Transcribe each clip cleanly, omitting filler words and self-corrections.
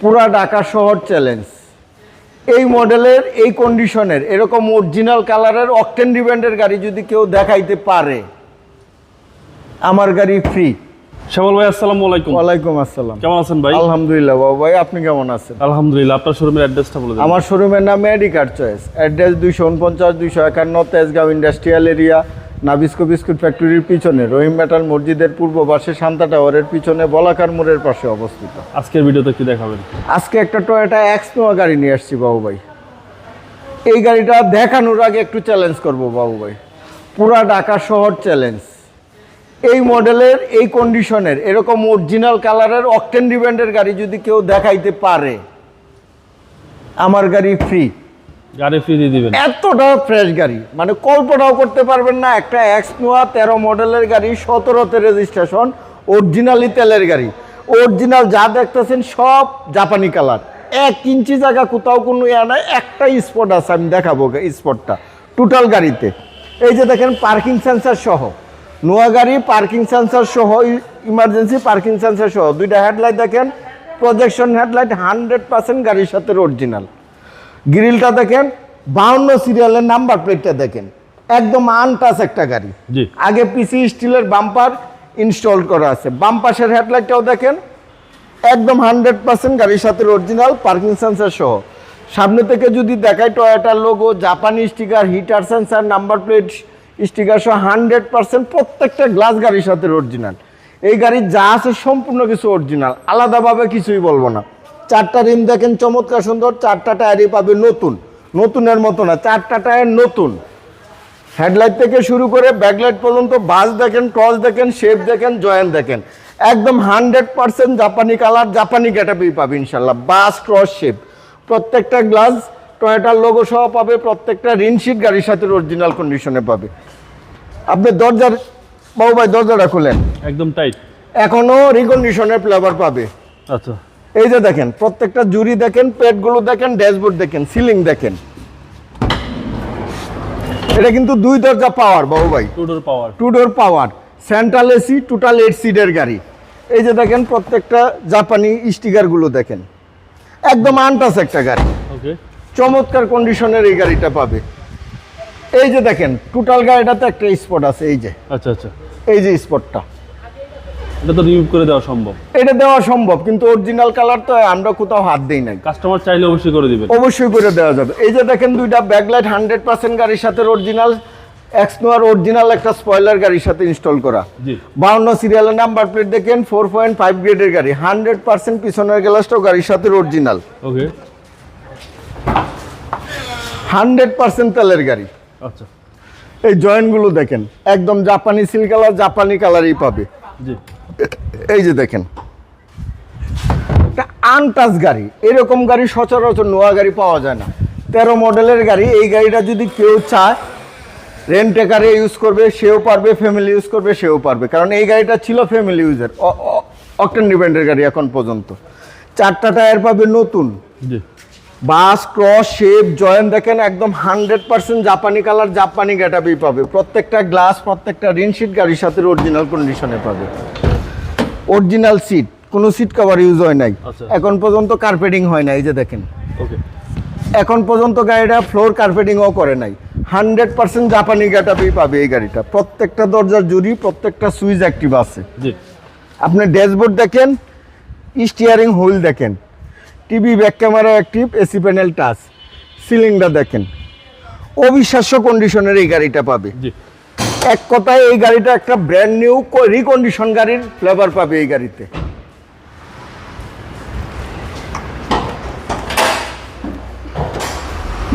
পুরা ঢাকা শহর চ্যালেঞ্জ। এই মডেলের এই কন্ডিশনের এরকম অরিজিনাল কালারের অকটেন ডিভেন্ডের গাড়ি যদি কেউ দেখাইতে পারে, আমার গাড়ি ফ্রি। শ্যামল ভাই আসসালামু আলাইকুম। ওয়ালাইকুম আসসালাম। কেমন আছেন ভাই? আলহামদুলিল্লাহ বাবু ভাই, আপনি কেমন আছেন? আলহামদুলিল্লাহ। আপনার শোরুমের অ্যাড্রেসটা বলে দিন। আমার শোরুমের নাম Medicare choice, address 249-251 Tejgaon industrial area, Nabisco biscuit ফ্যাক্টরির পিছনে, রহিম মেটাল মসজিদের পূর্ব পাশে, শান্তা টাওয়ারের পিছনে, বলাকার মোড়ের পাশে অবস্থিত। আজকের ভিডিওতে কি দেখাবেন? আজকে একটা টয়োটা এক্সনোয়া গাড়ি নিয়ে আসছি বাবু ভাই। এই গাড়িটা দেখানোর আগে একটু চ্যালেঞ্জ করব বাবু ভাই, পুরা ঢাকা শহর চ্যালেঞ্জ। এই মডেলের এই কন্ডিশনের এরকম অরিজিনাল কালারের অকটেন ডিভেন্ডের গাড়ি যদি কেউ দেখাইতে পারে, আমার গাড়ি ফ্রি। গাড়ি ফ্রি দিয়ে দিবেন? এতটা ফ্রেশ গাড়ি মানে কল্পনাও করতে পারবেন না। একটা এক্সনোয়া 13 মডেলের গাড়ি, 17তে রেজিস্ট্রেশন, অরিজিনালি তেলের গাড়ি। অরিজিনাল যা দেখতেছেন সব জাপানি কালার, 1 ইঞ্চি জায়গা কোথাও কোনো নাই। একটা স্পট আছে, আমি দেখাবো স্পটটা টোটাল গাড়িতে। এই যে দেখেন পার্কিং সেন্সার সহ নোয়া গাড়ি, পার্কিং সেন্সার সহ, ইমার্জেন্সি পার্কিং সেন্সার সহ, 2টা হেডলাইট দেখেন, প্রজেকশন হেডলাইট 100% গাড়ির সাথে অরিজিনাল। গ্রিলটা দেখেন, 52 সিরিয়ালের নাম্বার প্লেটটা দেখেন, একদম আনটাচ একটা গাড়ি। আগে পিসি স্টিলের বাম্পার ইনস্টল করা আছে। বাম পাশের হেডলাইটটাও দেখেন, একদম 100% গাড়ির সাথে অরিজিনাল, পার্কিং সেন্সার সহ। সামনে থেকে যদি দেখায় টয়োটার লোগো, জাপানি sticker, heater sensor, number plate sticker সহ 100% প্রত্যেকটা গ্লাস গাড়ির সাথে অরিজিনাল। এই গাড়ির যা আছে সম্পূর্ণ কিছু অরিজিনাল, আলাদাভাবে কিছুই বলবো না। 4টা রিম দেখেন চমৎকার সুন্দর, 4টা টায়ারই পাবে নতুন, নতুনের মতো না, 4টা টায়ার নতুন। হেডলাইট থেকে শুরু করে ব্যাকলাইট পর্যন্ত বাস দেখেন, টর্চ দেখেন, শেপ দেখেন, জয়েন্ট দেখেন, একদম 100% জাপানি কালার, জাপানি গেটআপই পাবে ইনশাল্লাহ। বাস, ক্রস শেপ, প্রত্যেকটা গ্লাস টয়োটার লোগো সহ পাবে, প্রত্যেকটা রিনশিট গাড়ির সাথে অরিজিনাল কন্ডিশনে পাবে। আপনি দরজার বাবু ভাই দরজাটা খুলেন, একদম টাইট, এখনো রিকন্ডিশনের ফ্লেভার পাবে। আচ্ছা, এই যে দেখেন প্রত্যেকটা জুড়ি দেখেন, প্লেটগুলো দেখেন, ড্যাশবোর্ড দেখেন, সিলিং দেখেন। এটা কিন্তু 2 দরজা পাওয়ার বাবু ভাই, 2 ডোর পাওয়ার, সেন্ট্রাল এসি, টোটাল 8 সিটের গাড়ি। এই যে দেখেন প্রত্যেকটা জাপানি স্টিকারগুলো দেখেন, একদম আনটাচ একটা গাড়ি, চমৎকার কন্ডিশনের এই গাড়িটা পাবে। এই যে দেখেন টোটাল গাড়িটাতে একটা স্পট আছে, এই যে, আচ্ছা আচ্ছা, এই যে স্পটটা, এটা তো রিমুভ করে দেওয়া সম্ভব? এটা দেওয়া সম্ভব, কিন্তু অরিজিনাল কালার তো আমরা কোথাও হাত দেই নাই। কাস্টমার চাইলে অবশ্যই করে দিবেন? অবশ্যই করে দেওয়া যাবে। এই যে দেখেন 2টা ব্যাকলাইট 100% গাড়ির সাথে অরিজিনাল, এক্সনোয়ার অরিজিনাল একটা স্পয়লার গাড়ির সাথে ইনস্টল করা। 52 সিরিয়ালের নাম্বার প্লেট দেখেন, 4.5 গ্রেডের গাড়ি, 100% পিছনের গ্লাসটাও গাড়ির সাথে অরিজিনাল। ওকে, 100% তেলের গাড়ি। আচ্ছা, এই জয়েন্টগুলো দেখেন, একদম জাপানি সিল কালার, জাপানি কালারই পাবে। জি, এই যে দেখেন একটা আনটাচ গাড়ি, এরকম গাড়ি সচরাচর নোয়া গাড়ি পাওয়া যায় না। 13 মডেলের গাড়ি। এই গাড়িটা যদি কেউ চায় রেন্ট কারে ইউজ করবে সেও পারবে, ফ্যামিলি ইউজ করবে সেও পারবে, কারণ এই গাড়িটা ছিল ফ্যামিলি ইউজের, অকটেন ডিভেন্ডের গাড়ি এখন পর্যন্ত। 4টা টায়ার পাবে নতুন, বাস, ক্রস, শেপ, জয়েন্ট দেখেন, একদম 100% জাপানি কালার, জাপানি গেটআপই পাবে। প্রত্যেকটা গ্লাস, প্রত্যেকটা রিনশিট গাড়ির সাথে অরিজিনাল কন্ডিশনে পাবে। অরিজিনাল সিট, কোনো সিট কভার ইউজ হয় নাই এখন পর্যন্ত, কার্পেটিং হয় নাই। এই যে দেখেন, এখন পর্যন্ত গাড়িটা ফ্লোর কার্পেটিংও করে নাই। 100% জাপানি গেটআপই পাবে এই গাড়িটা। প্রত্যেকটা দরজার জুড়ি, প্রত্যেকটা সুইচ অ্যাক্টিভ আছে। আপনি ড্যাশবোর্ড দেখেন, স্টিয়ারিং হুইল দেখেন, TV, back camera active, AC panel touch, সিলিংটা দেখেন, অবিশ্বাস্য কন্ডিশনের এই গাড়িটা পাবে। এক কথায় এই গাড়িটা একটা ব্র্যান্ড নিউ রিকন্ডিশন গাড়ির ফ্লেভার পাবে এই গাড়িতে।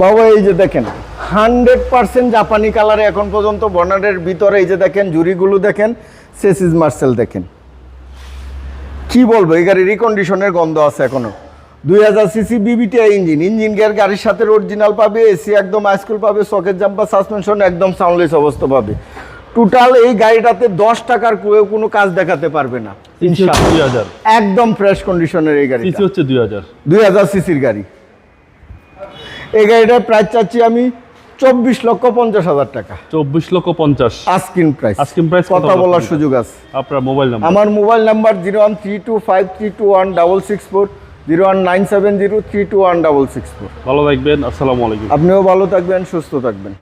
বাবা এই যে দেখেন 100% জাপানি কালারে এখন পর্যন্ত, বর্নারের ভিতরে এই যে দেখেন জুরিগুলো দেখেন, সেসিস মার্সেল দেখেন, কি বলবো, এই গাড়ি রিকন্ডিশনের গন্ধ আছে এখনো। 2000 সিসি বিবিটিআই ইঞ্জিন গিয়ার গাড়ির সাথে অরিজিনাল পাবে। এসি একদম হাইস্কুল পাবে, সকেট জাম্পার, সাসপেনশন একদম সাউন্ডলেস অবস্থা পাবে। টোটাল এই গাড়িটাতে 10 টাকার কোনো কাজ দেখাতে পারবে না, একদম ফ্রেশ কন্ডিশনের এই গাড়ি। হচ্ছে 2000 সিসির গাড়ি। এই গাড়িটার প্রাইস চাচ্ছি আমি 24,50,000 টাকা। 24,50,000 আস্কিং প্রাইস। কথা বলার সুযোগ আছে। আপনার মোবাইল নাম্বার? আমার মোবাইল নাম্বার 0132532164, 019703216664। ভালো থাকবেন, আসসালামু আলাইকুম। আপনিও ভালো থাকবেন, সুস্থ থাকবেন।